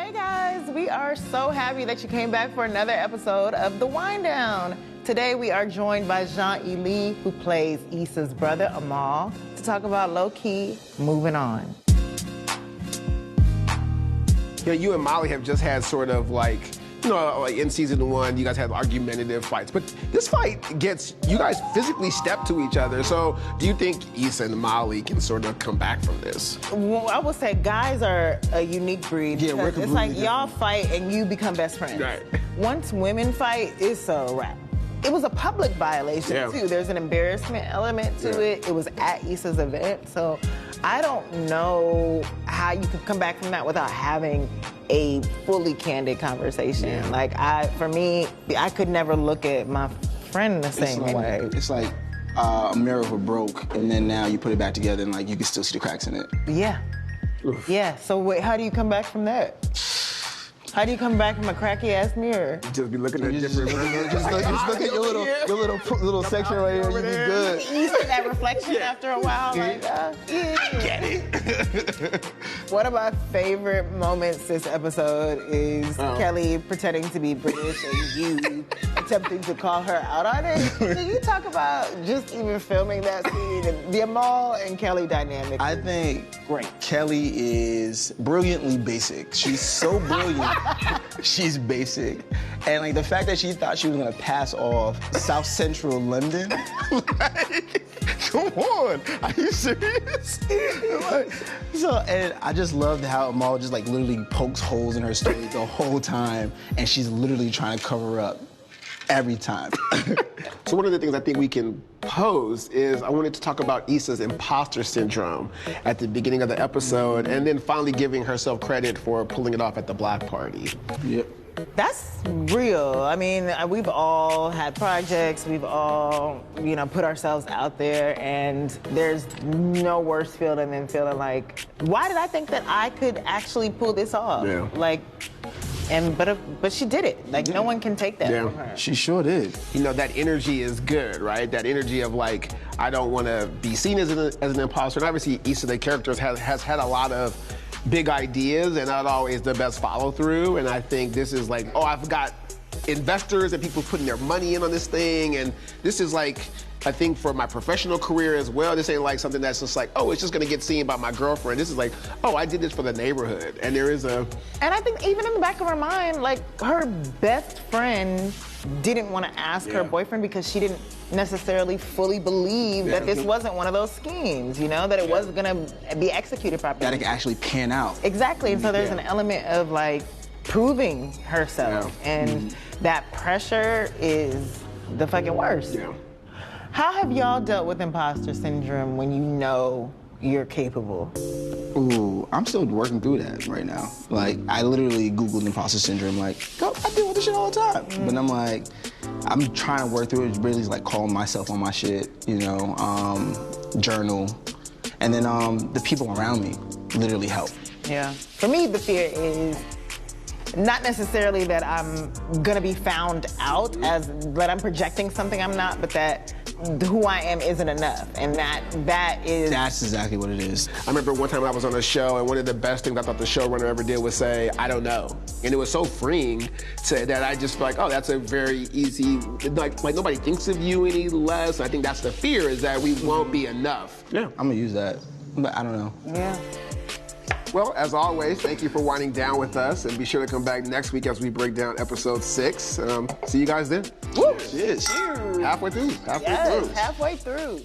Hey guys, we are so happy that you came back for another episode of The Wind Down. Today we are joined by Jean-E Lee, who plays Issa's brother, Amal, to talk about low-key moving on. Yeah, you and Molly have just had sort of like in season one, you guys had argumentative fights. But this fight gets, you guys physically step to each other. So do you think Issa and Molly can sort of come back from this? Well, I will say guys are a unique breed. Yeah, we're it's like y'all fight and you become best friends. Right. Once women fight, it's a wrap. It was a public violation too. There's an embarrassment element to it. It was at Issa's event. So I don't know how you could come back from that without having a fully candid conversation. Yeah. Like for me, I could never look at my friend the same way. It's like a mirror broke, and then now you put it back together, and like you can still see the cracks in it. Yeah. Oof. Yeah. So wait, how do you come back from that? How do you come back from a cracky ass mirror? Just be looking at different. Just look at your little section right here. You be good. You see that reflection after a while, like, Get it. One of my favorite moments this episode is Kelly pretending to be British and you attempting to call her out on it. Can you talk about just even filming that scene and the Amal and Kelly dynamic? I think Kelly is brilliantly basic. She's so brilliant. She's basic. And like the fact that she thought she was gonna pass off South Central London. Come on, are you serious? And I just loved how Amal just like literally pokes holes in her story the whole time, and she's literally trying to cover up every time. So one of the things I think we can pose is I wanted to talk about Issa's imposter syndrome at the beginning of the episode, and then finally giving herself credit for pulling it off at the block party. Yep. That's real. I mean, we've all had projects, we've all, put ourselves out there, and there's no worse feeling than feeling like, why did I think that I could actually pull this off? Yeah. But she did it. Like, no one can take that from her. She sure did. That energy is good, right? That energy of like, I don't want to be seen as an imposter. And obviously, Issa, the character, has had a lot of big ideas and not always the best follow through. And I think this is like, I've got investors and people putting their money in on this thing. And this is like, I think for my professional career as well, this ain't like something that's just like, it's just gonna get seen by my girlfriend. This is like, I did this for the neighborhood. And there is And I think even in the back of her mind, like her best friend didn't want to ask her boyfriend because she didn't necessarily fully believe that this wasn't one of those schemes, that it wasn't gonna be executed properly. That it could actually pan out. Exactly, and so there's an element of like proving herself, and that pressure is the fucking worst. Yeah. How have y'all dealt with imposter syndrome when you know you're capable? Ooh, I'm still working through that right now. Like, I literally Googled imposter syndrome, like, I deal with this shit all the time. But I'm like, I'm trying to work through it, really like calling myself on my shit, journal. And then the people around me literally help. Yeah. For me, the fear is not necessarily that I'm gonna be found out as that I'm projecting something I'm not, but that who I am isn't enough, and that's exactly what it is. I remember one time I was on a show, and one of the best things I thought the showrunner ever did was say, I don't know. And it was so freeing that I just feel like, that's a very easy, like nobody thinks of you any less. I think that's the fear, is that we won't be enough. Yeah. I'm gonna use that, but I don't know. Yeah. Well, as always, thank you for winding down with us, and be sure to come back next week as we break down episode 6. See you guys then. Woo! Cheers. Halfway through. Halfway through.